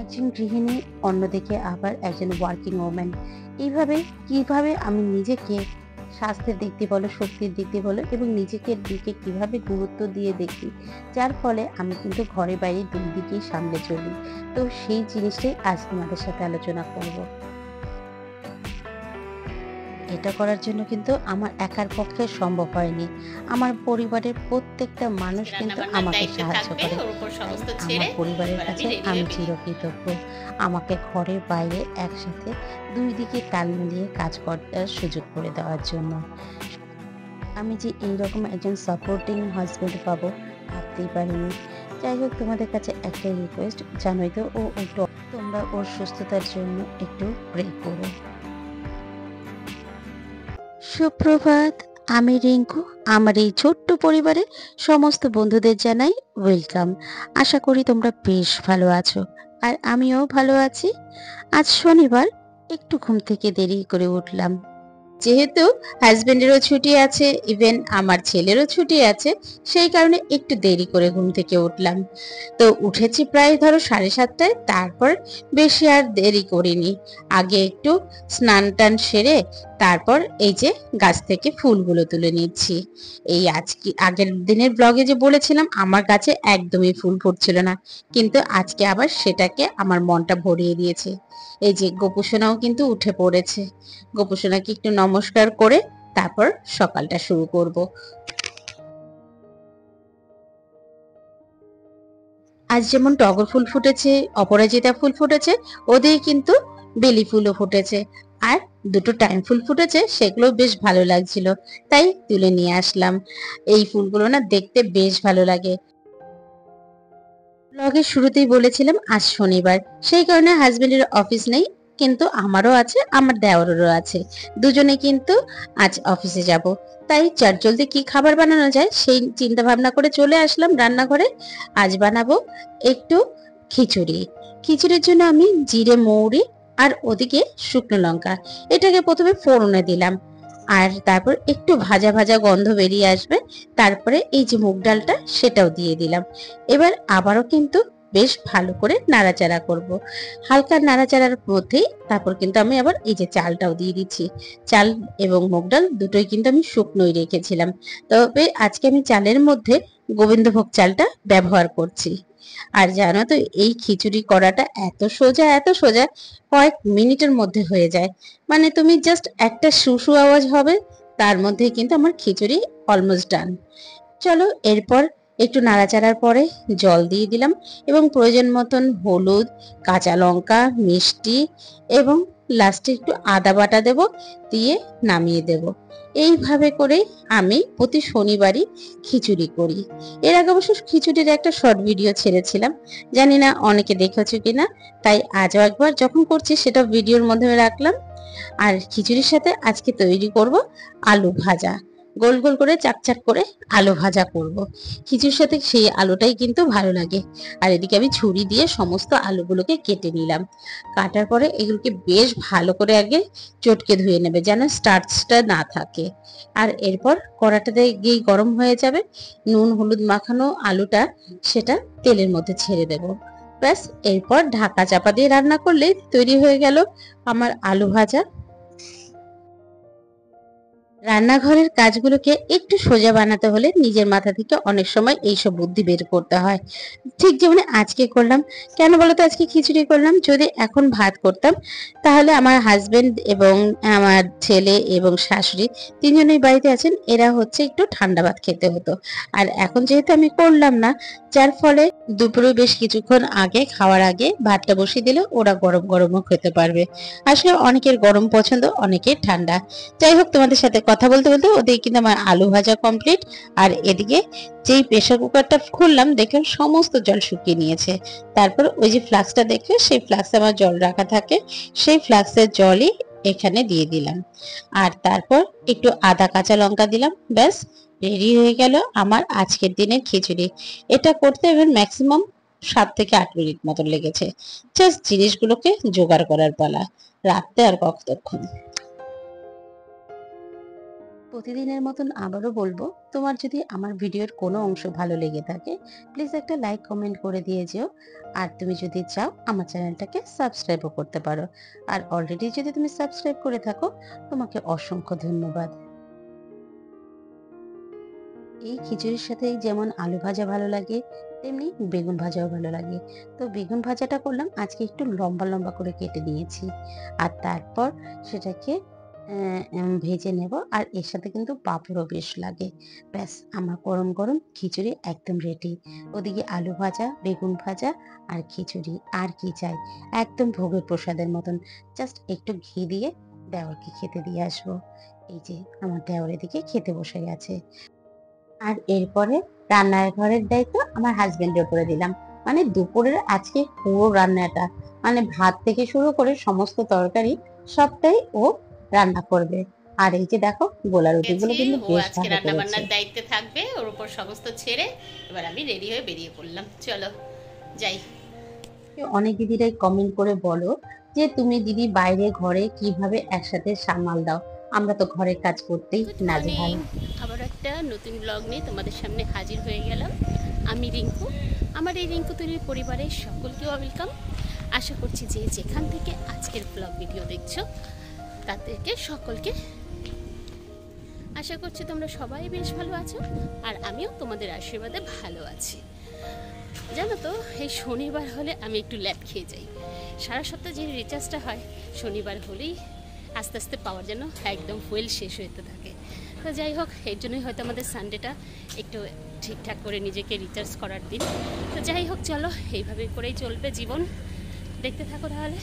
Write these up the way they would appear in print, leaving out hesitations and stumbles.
একজন গৃহিণী, অন্যদিকে আবার একজন ওয়ার্কিং ওম্যান। এইভাবে কিভাবে আমি নিজেকে স্বাস্থ্যের দিক দিয়ে বলো, শক্তির দিক দিয়ে বলো এবং নিজেকে দিকে কিভাবে গুরুত্ব দিয়ে দেখি, যার ফলে আমি কিন্তু ঘরে বাইরে দুই দিকেই সামলে চলি। তো সেই জিনিসটাই আজ তোমাদের সাথে আলোচনা করব। এটা করার জন্য কিন্তু আমার একার পক্ষে সম্ভব হয়নি। আমার পরিবারের প্রত্যেকটা মানুষ আজকে কিন্তু রান্নাবান্নার আমাকে দায়িত্বে সাহায্য থাকবে। করে। ওর উপর তাই সমস্ত আমার ছেড়ে পরিবারের এবার আমি কাছে রেডি আমি হয়ে বেরিয়ে চিরকৃতজ্ঞ। আমাকে ঘরে বাইরে একসাথে ২ দিকে তাল মিলিয়ে কাজ করার সুযোগ করে দেওয়ার জন্য। আমি যে এইরকম একজন সাপোর্টিং হাসব্যান্ড পাবো ভাবতেই পারিনি। যাই হোক, তোমাদের কাছে একটাই রিকোয়েস্ট, জানোই তো ও একটু, তোমরা ওর সুস্থতার জন্য একটু প্রে করো। সুপ্রভাত, আমি রিঙ্কু। আমার এই ছোট্ট পরিবারে সমস্ত বন্ধুদের জানাই ওয়েলকাম। আশা করি তোমরা বেশ ভালো আছো, আর আমিও ভালো আছি। আজ শনিবার, একটু ঘুম থেকে দেরি করে উঠলাম। যেহেতু হাজবেন্ডেরও ছুটি আছে, ইভেন আমার ছেলেরও ছুটি আছে, সেই কারণে একটু দেরি করে ঘুম থেকে উঠলাম। তো উঠেছি প্রায় ধরো 7:30টায়। তারপর বেশি আর দেরি করিনি। আগে একটু স্নান টান সেরে তারপর এই যে গাছ থেকে ফুলগুলো তুলে নিচ্ছি। এই আজকে আগের দিনের ব্লগে যে বলেছিলাম আমার গাছে একদমই ফুল ফুটছিল না, কিন্তু আজকে আবার সেটাকে আমার মনটা ভরিয়ে দিয়েছে। এই যে গোপুসোনাও কিন্তু উঠে পড়েছে। গোপুসোনাকে একটু নমস্কার করে তারপর সকালটা শুরু করব। আজ যেমন টগর ফুল ফুটেছে, অপরাজিতা ফুল ফুটেছে, ওদের কিন্তু বেলি ফুলও ফুটেছে। আর দুটো টাইম ফুল ফুটেছে, সেগুলো বেশ ভালো লাগছিল, তাই তুলে নিয়ে আসলাম। এই ফুলগুলো না দেখতে বেশ ভালো লাগে। ব্লগের শুরুতেই বলেছিলাম আজ শনিবার, সেই কারণে হাজবেন্ডের অফিস নেই, কিন্তু আমারও আছে, আমার দেওরেরও আছে। দুজনে কিন্তু আজ অফিসে যাব। তাই চটজলদি কি খাবার বানানো যায় সেই চিন্তা ভাবনা করে চলে আসলাম রান্নাঘরে। আজ বানাবো একটু খিচুড়ি। খিচুড়ির জন্য আমি জিরে, মৌরি আর ওদিকে শুকনো লঙ্কা, এটাকে প্রথমে ফোড়নে দিলাম। আর তারপর একটু ভাজা ভাজা গন্ধ বেরিয়ে আসবে, তারপরে এই যে মুগ ডালটা সেটাও দিয়ে দিলাম। এবার আবারও কিন্তু বেশ ভালো করে নাড়াচাড়া করব। হালকা নাড়াচাড়ার মধ্যেই তারপর কিন্তু আমি আবার এই যে চালটাও দিয়ে দিচ্ছি। চাল এবং মুগ ডাল দুটোই কিন্তু আমি শুকনোই রেখেছিলাম, তবে আজকে আমি চালের মধ্যে গোবিন্দভোগ চালটা ব্যবহার করছি। আর জানো তো, এই খিচুড়ি করাটা এত সোজা, এত সোজা, কয়েক মিনিটের মধ্যে হয়ে যায়। মানে তুমি জাস্ট একটা সুসু আওয়াজ হবে, তার মধ্যে কিন্তু আমার খিচুড়ি অলমোস্ট ডান। চলো, এরপর একটু নাড়াচাড়ার পরে জল দিয়ে দিলাম এবং প্রয়োজন মতন হলুদ, কাঁচা লঙ্কা, মিষ্টি এবং লাস্টে একটু আদা বাটা দেব, দিয়ে নামিয়ে দেব। এইভাবে করে আমি প্রতি শনিবারই খিচুড়ি করি। এর আগে অবশ্য খিচুড়ির একটা শর্ট ভিডিও ছেড়েছিলাম, জানি না অনেকে দেখেছো কিনা, তাই আজও একবার যখন করছি সেটা ভিডিওর মাধ্যমে রাখলাম। আর খিচুড়ির সাথে আজকে তৈরি করব আলু ভাজা। গোল গোল করে চাকচাক করে আলু ভাজা করব। খিচুড়ির সাথে সেই আলুটাই কিন্তু ভালো লাগে। আর এদিকে আমি ছুরি দিয়ে সমস্ত আলুগুলোকে কেটে নিলাম। কাটার পরে এগুলোকে বেশ ভালো করে আগে চটকে ধুয়ে নেবে, যেন স্টার্চটা না থাকে। আর এরপর কড়াটাতে গিয়ে গরম হয়ে যাবে, নুন হলুদ মাখানো আলুটা সেটা তেলের মধ্যে ছেড়ে দেব। ব্যাস, এরপর ঢাকা চাপা দিয়ে রান্না করলে তৈরি হয়ে গেল আমার আলু ভাজা। রান্নাঘরের কাজগুলোকে একটু সোজা বানাতে হলে নিজের মাথা থেকে অনেক সময় এইসব বুদ্ধি বের করতে হয়। ঠিক যেমন আজকে করলাম। কেন বলতো আজকে খিচুড়ি করলাম? যদি এখন ভাত করতাম, তাহলে আমার হাজবেন্ড এবং আমার ছেলে এবং শাশুড়ি তিনজনেই বাড়িতে আছেন, এরা হচ্ছে একটু ঠান্ডা ভাত খেতে হতো। আর এখন যেহেতু আমি করলাম না, যার ফলে দুপুরে বেশ কিছুক্ষণ আগে, খাওয়ার আগে ভাতটা বসিয়ে দিলে ওরা গরম গরমও খেতে পারবে। আসলে অনেকের গরম পছন্দ, অনেকের ঠান্ডা। যাই হোক, তোমাদের সাথে কথা বলতে বলতে ওদিকে কিন্তু আমার আলু ভাজা কমপ্লিট। আর এদিকে যেই প্রেসার কুকারটা খুললাম, দেখলাম সমস্ত জল শুকিয়ে নিয়েছে। তারপর ওই যে ফ্লাক্সটা দেখলে, সেই ফ্লাক্সে আমার জল রাখা থাকে, সেই ফ্লাক্সের জলই এখানে দিয়ে দিলাম। আর তারপর একটু আদা কাঁচা লঙ্কা দিলাম। ব্যাস, রেডি হয়ে গেল আমার আজকের দিনের খিচুড়ি। এটা করতে এবার ম্যাক্সিমাম 7 থেকে 8 মিনিট মতো লেগেছে। জাস্ট জিনিসগুলোকে জোগাড় করার পালা, রাখতে আর কতক্ষণ। প্রতিদিনের মতন আবারও বলবো, তোমার যদি আমার ভিডিওর কোনো অংশ ভালো লেগে থাকে প্লিজ একটা লাইক কমেন্ট করে দিয়ে যেও। আর তুমি যদি চাও আমার চ্যানেলটাকে সাবস্ক্রাইবও করতে পারো। আর অলরেডি যদি তুমি সাবস্ক্রাইব করে থাকো তোমাকে অসংখ্য ধন্যবাদ। এই খিচুড়ির সাথে যেমন আলু ভাজা ভালো লাগে তেমনি বেগুন ভাজাও ভালো লাগে। তো বেগুন ভাজাটা করলাম আজকে একটু লম্বা লম্বা করে কেটে নিয়েছি। আর তারপর সেটাকে ভেজে নেব। আর এর সাথে কিন্তু পাঁপড়ও বেশ লাগে। ব্যাস আমার গরম গরম খিচুড়ি একদম রেডি। ওদিকে আলু ভাজা, বেগুন ভাজা আর খিচুড়ি, আর কি চাই? একদম ভোগের প্রসাদের মতন। জাস্ট একটু ঘি দিয়ে দেওরকে খেতে দিয়ে আসবো। এই যে আমার দেওর এদিকে খেতে বসে গেছে। আর এরপরে রান্নার ঘরের দায়িত্ব আমার হাজবেন্ডের উপরে দিলাম। মানে দুপুরের আজকে পুরো রান্নাটা, মানে ভাত থেকে শুরু করে সমস্ত তরকারি সবটাই ও রান্না করবে। আর এই যে দেখো গোলা রুটিগুলো কিন্তু ও বেশ আজকে ভালো রান্না করেছে। বান্নার দায়িত্বে থাকবে, ওর উপর সমস্ত ছেড়ে এবার আমি রেডি হয়ে বেরিয়ে পড়লাম। চলো যাই। অনেক দিদিরাই কমেন্ট করে বলো যে তুমি দিদি বাইরে ঘরে কিভাবে একসাথে সামাল দাও, আমরা তো ঘরের কাজ করতেই গুড নাজেহাল। মর্নিং, আবার একটা নতুন ব্লগ নিয়ে তোমাদের সামনে হাজির হয়ে গেলাম। আমি রিঙ্কু। আমার এই রিঙ্কু তৈরির পরিবারের সকলকে ওয়েলকাম। আশা করছি যে যেখান থেকে আজকের ব্লগ ভিডিও দেখছো তাদেরকে সকলকে আশা করছি তোমরা সবাই বেশ ভালো আছো, আর আমিও তোমাদের আশীর্বাদে ভালো আছি। জানো তো, এই শনিবার হলে আমি একটু ল্যাপ খেয়ে যাই। সারা সপ্তাহে যে রিচার্জটা হয় শনিবার হলেই আস্তে আস্তে পাওয়ার জন্য একদম ফুয়েল শেষ হতে থাকে। তো যাই হোক, এর জন্যই হয়তো আমাদের সানডেটা একটু ঠিকঠাক করে নিজেকে রিচার্জ করার দিন। তো যাই হোক, চলো এইভাবে করেই চলবে জীবন। দেখতে থাকো তাহলে।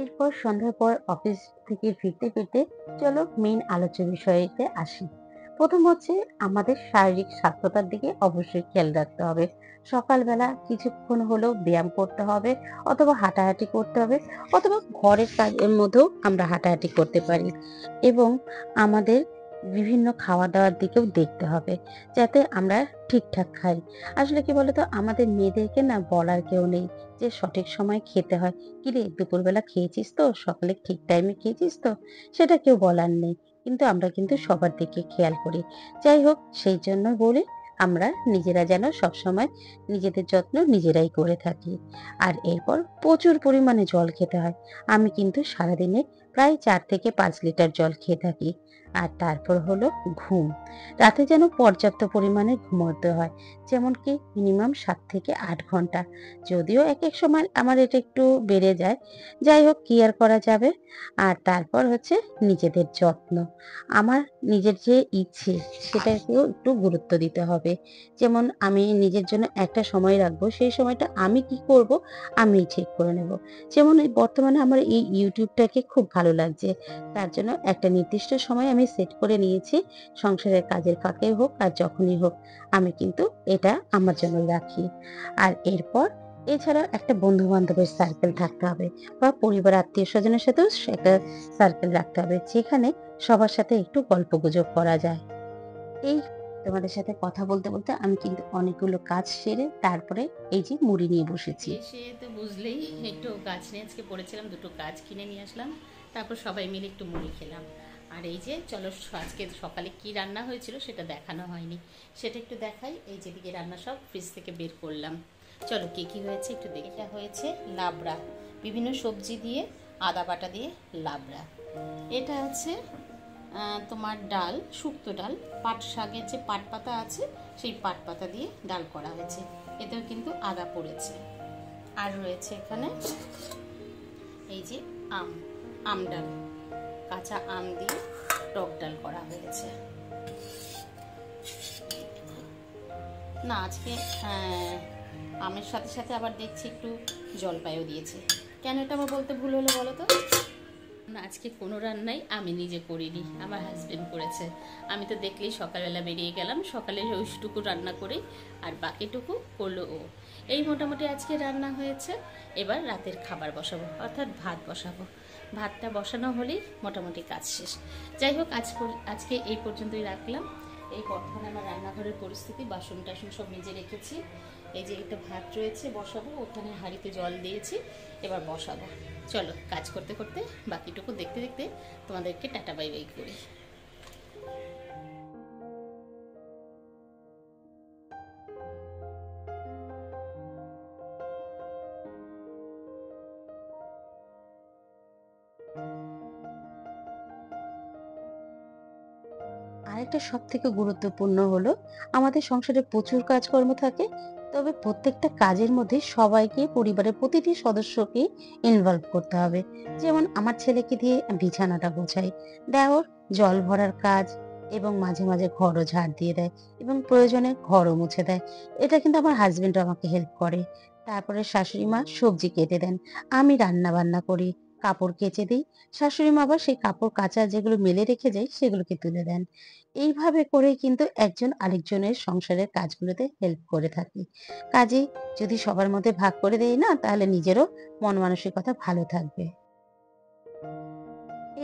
এরপর সন্ধ্যার পর অফিস থেকে ফিরতে ফিরতে চলো মেইন আলোচ্য বিষয়তে আসি। প্রথম হচ্ছে আমাদের শারীরিক স্বাস্থ্যতার দিকে অবশ্যই খেয়াল রাখতে হবে। সকালবেলা কিছুক্ষণ হলেও ব্যায়াম করতে হবে, অথবা হাঁটাহাঁটি করতে হবে, অথবা ঘরের কাজের মধ্যেও আমরা হাঁটাহাঁটি করতে পারি। এবং আমাদের বিভিন্ন খাওয়া দাওয়ার দিকেও দেখতে হবে যাতে আমরা ঠিকঠাক খাই। আসলে কি বলতো, আমাদের মেয়েদেরকে না বলার কেউ নেই যে সঠিক সময় খেতে হয়। কিরে দুপুরবেলা খেয়েছিস তো, সকালে ঠিক টাইমে খেয়েছিস তো, সেটা কেউ বলার নেই। কিন্তু আমরা কিন্তু সবার দিকে খেয়াল করি। যাই হোক, সেই জন্য বলি আমরা নিজেরা যেন সবসময় নিজেদের যত্ন নিজেরাই করে থাকি। আর এরপর প্রচুর পরিমাণে জল খেতে হয়। আমি কিন্তু সারাদিনে প্রায় 4 থেকে 5 লিটার জল খেয়ে থাকি। আর তারপর হলো ঘুম। রাতে যেন পর্যাপ্ত পরিমাণে ঘুমোতে হয়, যেমন কি মিনিমাম 7 থেকে 8 ঘন্টা। যদিও এক এক সময় আমার এটা একটু বেড়ে যায়, যাই হোক কি আর করা যাবে। আর তারপর হচ্ছে নিজেদের যত্ন। আমার নিজের যে ইচ্ছে সেটাকেও একটু গুরুত্ব দিতে হবে। যেমন আমি নিজের জন্য একটা সময় রাখবো, সেই সময়টা আমি কি করব আমিই ঠিক করে নেব। যেমন এই বর্তমানে আমার এই ইউটিউবটাকে খুব ভালো লাগছে, তার জন্য একটা নির্দিষ্ট সময় আমি সেট করে নিয়েছি। সংসারের কাজের ফাঁকে হোক আর যখনই হোক আমি কিন্তু এটা আমার জন্য রাখি। আর এরপর এছাড়া একটা বন্ধু বান্ধবের সার্কেল থাকতে হবে, বা পরিবার আত্মীয় স্বজনের সাথেও একটা সার্কেল রাখতে হবে যেখানে সবার সাথে একটু গল্প গুজব করা যায়। এই তোমাদের সাথে কথা বলতে বলতে আমি কিন্তু অনেকগুলো কাজ সেরে তারপরে এই যে মুড়ি নিয়ে বসেছি। এসে তো বুঝলেই একটু গাছ নিয়ে আজকে পড়েছিলাম, দুটো গাছ কিনে নিয়ে আসলাম, তারপর সবাই মিলে একটু মুড়ি খেলাম। আর এই যে চলো আজকে সকালে কি রান্না হয়েছিল সেটা দেখানো হয়নি, সেটা একটু দেখাই। এই যেদিকে রান্না সব ফ্রিজ থেকে বের করলাম, চলো কি কি হয়েছে একটু দেখি। এটা হয়েছে লাবড়া, বিভিন্ন সবজি দিয়ে আদা বাটা দিয়ে লাবড়া। এটা আছে তোমার ডাল, শুক্তো ডাল, পাট শাকের যে পাট পাতা আছে সেই পাট পাতা দিয়ে ডাল করা হয়েছে, এতেও কিন্তু আদা পড়েছে। আর রয়েছে এখানে এই যে আম ডাল, কাঁচা আম দিয়ে টক ডাল করা হয়েছে। না আজকে আমের সাথে সাথে আবার দেখছি একটু জলপাইও দিয়েছে। কেন এটা আমার বলতে ভুল হলো বলো তো? না আজকে কোনো রান্নাই আমি নিজে করিনি, আমার হাজবেন্ড করেছে। আমি তো দেখলেই সকালবেলা বেরিয়ে গেলাম, সকালে ওইটুকু রান্না করে আর বাকিটুকু করলো ও। এই মোটামুটি আজকে রান্না হয়েছে। এবার রাতের খাবার বসাবো, অর্থাৎ ভাত বসাবো। ভাতটা বসানো হলেই মোটামুটি কাজ শেষ। যাই হোক আজকে এই পর্যন্তই রাখলাম। এই বর্তমানে আমার রান্নাঘরের পরিস্থিতি, বাসন টাসন সব মেজে রেখেছি। এই যে একটা ভাত রয়েছে বসাবো, ওখানে হাঁড়িতে জল দিয়েছি, এবার বসাবো। চলো কাজ করতে করতে বাকিটুকু দেখতে দেখতে তোমাদেরকে টাটা বাই বাই করি। আরেকটা সব থেকে গুরুত্বপূর্ণ হলো, আমাদের সংসারে প্রচুর কাজকর্ম থাকে, তবে প্রত্যেকটা কাজের মধ্যে সবাইকে, পরিবারের প্রতিটি সদস্যকে ইনভলভ করতে হবে। যেমন আমার ছেলেকে দিয়ে বিছানাটা গোছাই, দেওর জল ভরার কাজ, এবং মাঝে মাঝে ঘরও ঝাড় দিয়ে দেয়, এবং প্রয়োজনে ঘরও মুছে দেয়। এটা কিন্তু আমার হাজবেন্ড আমাকে হেল্প করে। তারপরে শাশুড়ি মা সবজি কেটে দেন, আমি রান্না বান্না করি, কাপড় কেচে দিই, শাশুড়ি মা আবার সেই কাপড় কাচা যেগুলো মেলে রেখে যায় সেগুলোকে তুলে দেন। এইভাবে করেই কিন্তু একজন আরেকজনের সংসারের কাজগুলোতে হেল্প করে থাকি। কাজেই যদি সবার মধ্যে ভাগ করে দেই না, তাহলে নিজেরও মন মানসিকতা ভালো থাকবে।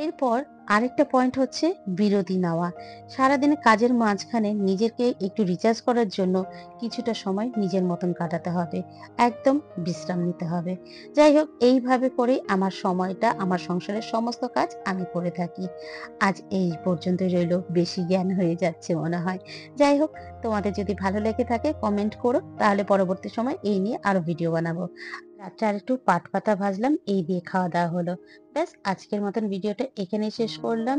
এরপর আরেকটা পয়েন্ট হচ্ছে বিরতি নেওয়া। সারাদিনে কাজের মাঝখানে নিজেকে একটু রিচার্জ করার জন্য কিছুটা সময় নিজের মতন কাটাতে হবে। একদম বিশ্রাম নিতে হবে। যাই হোক, এইভাবে করে আমার সময়টা, আমার সংসারের সমস্ত কাজ আমি করে থাকি। আজ এই পর্যন্তই রইলো। বেশি জ্ঞান হয়ে যাচ্ছে মনে হয়। যাই হোক, তোমাদের যদি ভালো লেগে থাকে কমেন্ট করো, তাহলে পরবর্তী সময় এই নিয়ে আরো ভিডিও বানাবো। রাত্রে আরেকটু পাট পাতা ভাজলাম, এই দিয়ে খাওয়া দাওয়া হলো। ব্যাস, আজকের মতন ভিডিওটা এখানেই শেষ করলাম।